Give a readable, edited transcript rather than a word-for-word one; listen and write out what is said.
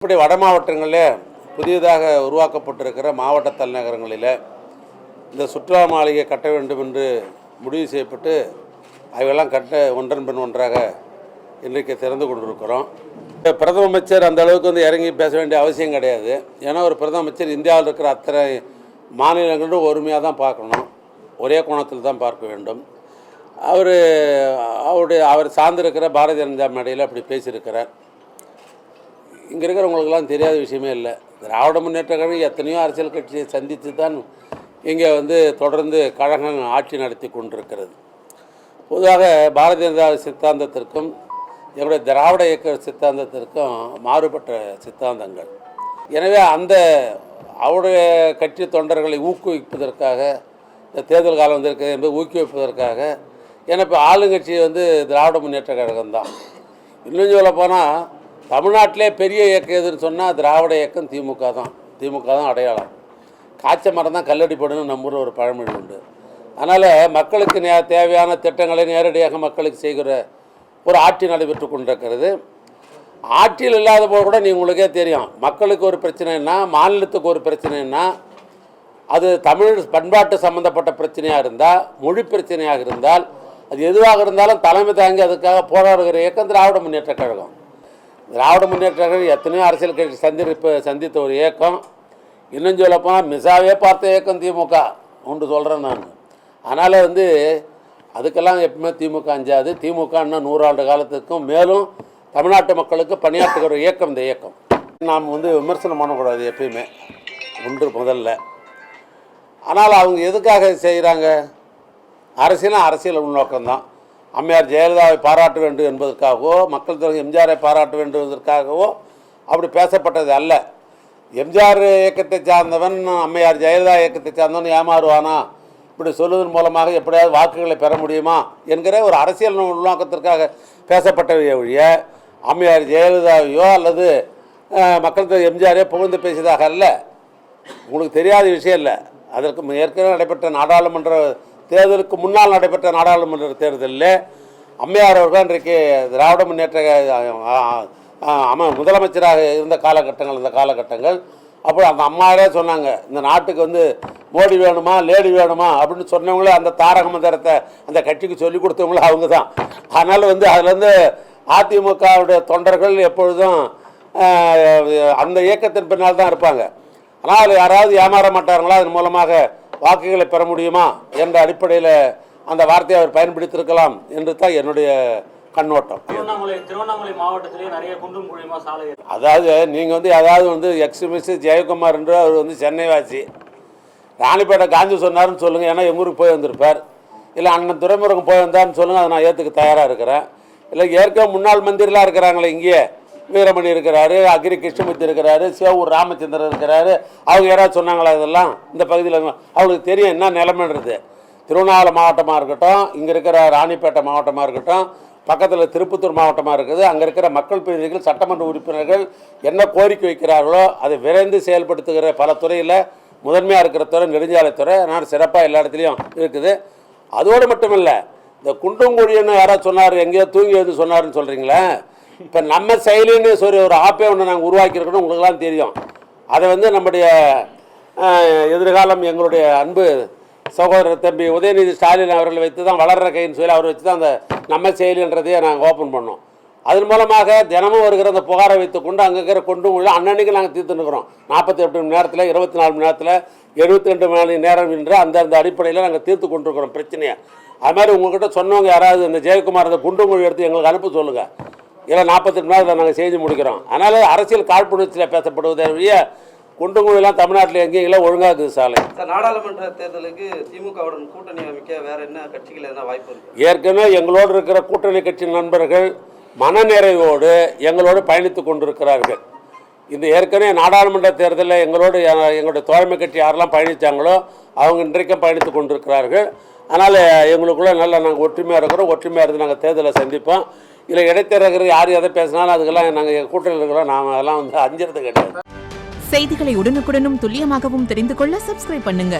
இப்படி வட மாவட்டங்களில் புதியதாக உருவாக்கப்பட்டிருக்கிற மாவட்ட தலைநகரங்களில் இந்த சுற்றுலா மாளிகை கட்ட வேண்டும் என்று முடிவு செய்யப்பட்டு அவையெல்லாம் கட்ட ஒன்றன் பின் ஒன்றாக இன்றைக்கு திறந்து கொண்டிருக்கிறோம். பிரதம அமைச்சர் அந்த அளவுக்கு இறங்கி பேச வேண்டிய அவசியம் கிடையாது. ஏன்னா ஒரு பிரதம அமைச்சர் இந்தியாவில் இருக்கிற அத்தனை மாநிலங்களும் ஒருமையாக தான் பார்க்கணும், ஒரே கோணத்தில் தான் பார்க்க வேண்டும். அவர் சார்ந்திருக்கிற பாரதிய ஜனதா மேடையில் அப்படி பேசியிருக்கிறார். இங்கே இருக்கிறவங்களுக்கெல்லாம் தெரியாத விஷயமே இல்லை. திராவிட முன்னேற்ற கழகம் எத்தனையோ அரசியல் கட்சியை சந்தித்து தான் இங்கே தொடர்ந்து கழகம் ஆட்சி நடத்தி கொண்டிருக்கிறது. பொதுவாக பாரதிய ஜனதா சித்தாந்தத்திற்கும் எங்களுடைய திராவிட இயக்க சித்தாந்தத்திற்கும் மாறுபட்ட சித்தாந்தங்கள். எனவே அவருடைய கட்சி தொண்டர்களை ஊக்குவிப்பதற்காக இந்த தேர்தல் காலம் வந்திருக்கிறது என்பதை ஊக்குவிப்பதற்காக ஏன்னா இப்போ ஆளுங்கட்சி திராவிட முன்னேற்ற கழகம் தான். இன்னும் சொல்ல போனால் தமிழ்நாட்டிலே பெரிய இயக்கம் எதுன்னு சொன்னால் திராவிட இயக்கம் திமுக தான் அடையாளம். காய்ச்ச மரம் தான் கல்லடிப்படணும் நம்ம ஊரில் ஒரு பழமொழி உண்டு. அதனால் மக்களுக்கு தேவையான திட்டங்களை நேரடியாக மக்களுக்கு செய்கிற ஒரு ஆட்சி நடைபெற்று கொண்டிருக்கிறது. ஆட்சியில் இல்லாத போது கூட உங்களுக்கே தெரியும், மக்களுக்கு ஒரு பிரச்சனைன்னா, மாநிலத்துக்கு ஒரு பிரச்சனைன்னா, அது தமிழ் பண்பாட்டு சம்மந்தப்பட்ட பிரச்சனையாக இருந்தால், மொழி பிரச்சனையாக இருந்தால், அது எதுவாக இருந்தாலும் தலைமை தாங்கி அதுக்காக போராடுகிற இயக்கம் திராவிட முன்னேற்ற கழகம். திராவிட முன்னேற்ற கழகம் எத்தனையோ அரசியல் கட்சி சந்தித்த ஒரு இயக்கம். இன்னும் சொல்லப்போனால் மிசாவே பார்த்த இயக்கம் திமுக ஒன்று சொல்கிறேன் நான். அதனால் அதுக்கெல்லாம் எப்பவுமே திமுக அஞ்சாது. திமுக இன்னும் 100 ஆண்டு காலத்துக்கும் மேலும் தமிழ்நாட்டு மக்களுக்கு பணியாற்றுகிற இயக்கம் இந்த இயக்கம். நாம் விமர்சனம் பண்ணக்கூடாது எப்பயுமே, ஒன்று முதல்ல. ஆனால் அவங்க எதுக்காக செய்கிறாங்க? அரசியல் உள்நோக்கம்தான். அம்மையார் ஜெயலலிதாவை பாராட்ட வேண்டும் என்பதற்காகவோ, மக்கள் தலைவர் எம்ஜிஆரை பாராட்ட வேண்டும் என்பதற்காகவோ அப்படி பேசப்பட்டது அல்ல. எம்ஜிஆர் இயக்கத்தை சார்ந்தவன் அம்மையார் ஜெயலலிதா இயக்கத்தை சார்ந்தவன் ஏமாறுவானா, இப்படி சொல்வதன் மூலமாக எப்படியாவது வாக்குகளை பெற முடியுமா என்கிற ஒரு அரசியல் உள்நோக்கத்திற்காக பேசப்பட்டவையே ஒழிய அம்மையார் ஜெயலலிதாவையோ அல்லது மக்கள் தலைவர் எம்ஜிஆரே புகழ்ந்து பேசியதாக அல்ல. உங்களுக்கு தெரியாத விஷயம் இல்லை. அதற்கு ஏற்கனவே நடைபெற்ற நாடாளுமன்ற தேர்தலுக்கு முன்னால் நடைபெற்ற நாடாளுமன்ற தேர்தலில் அம்மையார் அவர்கள் இன்றைக்கு திராவிட முன்னேற்ற முதலமைச்சராக இருந்த காலகட்டங்கள் அப்போ அந்த அம்மாவே சொன்னாங்க, இந்த நாட்டுக்கு மோடி வேணுமா லேடி வேணுமா அப்படின்னு சொன்னவங்களே அந்த தாரக மந்திரத்தை அந்த கட்சிக்கு சொல்லி கொடுத்தவங்களும் அவங்க தான். அதனால் அதுலேருந்து அதிமுகவுடைய தொண்டர்கள் எப்பொழுதும் அந்த இயக்கத்தின் பின்னால் தான் இருப்பாங்க. ஆனால் யாராவது ஏமாற மாட்டார்களா, அதன் மூலமாக வாக்குகளை பெற முடியுமா என்ற அடிப்படையில் அந்த வார்த்தையை அவர் பயன்படுத்தியிருக்கலாம் என்று தான் என்னுடைய கண்ணோட்டம். திருவண்ணாமலை மாவட்டத்திலே நிறைய குண்டும் குழியுமா சாலை. அதாவது நீங்கள் எக்ஸ்மிஸ் ஜெயக்குமார் என்று அவர் சென்னை வாசி, ராணிப்பேட்டை காந்தி சொன்னார்னு சொல்லுங்கள், ஏன்னா எங்கள் ஊருக்கு போய் வந்திருப்பார். இல்லை அண்ணன் துறைமுருகன் போய் வந்தார்னு சொல்லுங்கள், அதை நான் ஏற்றுக்க தயாராக இருக்கிறேன். இல்லை ஏற்கனவே முன்னாள் மந்திரிலாம் இருக்கிறாங்களே, இங்கேயே வீரமணி இருக்கிறாரு, அக்ரி கிருஷ்ணமூர்த்தி இருக்கிறாரு, சேவூர் ராமச்சந்திரன் இருக்கிறாரு, அவங்க யாராவது சொன்னாங்களா இதெல்லாம்? இந்த பகுதியில் அவங்களுக்கு தெரியும் என்ன நிலைமைன்றது. திருவண்ணாமலை மாவட்டமாக இருக்கட்டும், இங்கே இருக்கிற ராணிப்பேட்டை மாவட்டமாக இருக்கட்டும், பக்கத்தில் திருப்பத்தூர் மாவட்டமாக இருக்குது, அங்கே இருக்கிற மக்கள் பிரதிநிதிகள் சட்டமன்ற உறுப்பினர்கள் என்ன கோரிக்கை வைக்கிறார்களோ அதை விரைந்து செயல்படுத்துகிற பல துறையில் முதன்மையாக இருக்கிற துறை நெடுஞ்சாலைத்துறை. நான் சிறப்பாக எல்லா இடத்துலையும் இருக்குது. அதோடு மட்டும் இல்லை, இந்த குண்டங்குழின்னு யாராவது சொன்னார், எங்கேயோ தூங்கி சொன்னார்னு சொல்கிறீங்களே, இப்போ நம்ம செயலின்னு சொல்லி ஒரு ஆப்பே ஒன்று நாங்கள் உருவாக்கியிருக்கணும், உங்களுக்கெல்லாம் தெரியும். அதை நம்முடைய எதிர்காலம் எங்களுடைய அன்பு சகோதரர் தம்பி உதயநிதி ஸ்டாலின் அவர்கள் வைத்து தான் வளர்கிற கைன்னு சொல்லி அவர் வச்சு தான் அந்த நம்ம செயலின்றதையே நாங்கள் ஓப்பன் பண்ணோம். அதன் மூலமாக தினமும் வருகிற அந்த புகாரை வைத்துக்கொண்டு அங்கே இருக்கிற கொண்டு அன்னன்னைக்கு நாங்கள் தீர்த்துன்னுக்கிறோம். 48 மணி நேரத்தில், 24 மணி நேரத்தில், 72 மணி நேரம் என்ற அந்த அடிப்படையில் நாங்கள் தீர்த்து கொண்டிருக்கிறோம் பிரச்சனையை. அது மாதிரி உங்கள்கிட்ட சொன்னவங்க யாராவது இந்த ஜெயக்குமார் அந்த குண்டு மொழி எடுத்து எங்களுக்கு அனுப்ப சொல்லுங்கள். இல்லை 48 மணி நேரத்தில் நாங்கள் செஞ்சு முடிக்கிறோம். அதனால் அரசியல் காழ்ப்புணர்ச்சியில் பேசப்படுவதே வழிய குண்டுங்குழிலாம் தமிழ்நாட்டில் எங்கேயும் இல்லை, ஒழுங்காக இருக்குது சாலை. நாடாளுமன்ற தேர்தலுக்கு திமுகவுடன் கூட்டணி அமைக்க வேறு என்ன கட்சிகள் என்ன வாய்ப்பு இருக்குது? ஏற்கனவே எங்களோடு இருக்கிற கூட்டணி கட்சி நண்பர்கள் மனநிறைவோடு எங்களோடு பயணித்து கொண்டிருக்கிறார்கள். இந்த ஏற்கனவே நாடாளுமன்ற தேர்தலில் எங்களுடைய தோழமை கட்சி யாரெல்லாம் பயணித்தாங்களோ அவங்க இன்றைக்கும் பயணித்து கொண்டிருக்கிறார்கள். அதனால் எங்களுக்குள்ளே நல்லா நாங்கள் ஒற்றுமையாக இருக்கிறோம். ஒற்றுமையாக இருந்து நாங்கள் தேர்தலை சந்திப்போம். இல்லை இடைத்தரகர்கள் யார் எதை பேசினாலும் அதுக்கெல்லாம் நாங்கள் கூட்டணியில் இருக்கிறோம். நாம் அதெல்லாம் அஞ்சுறது கிடையாது. செய்திகளை உடனுக்குடனும் துல்லியமாகவும் தெரிந்து கொள்ள சப்ஸ்கிரைப் பண்ணுங்க.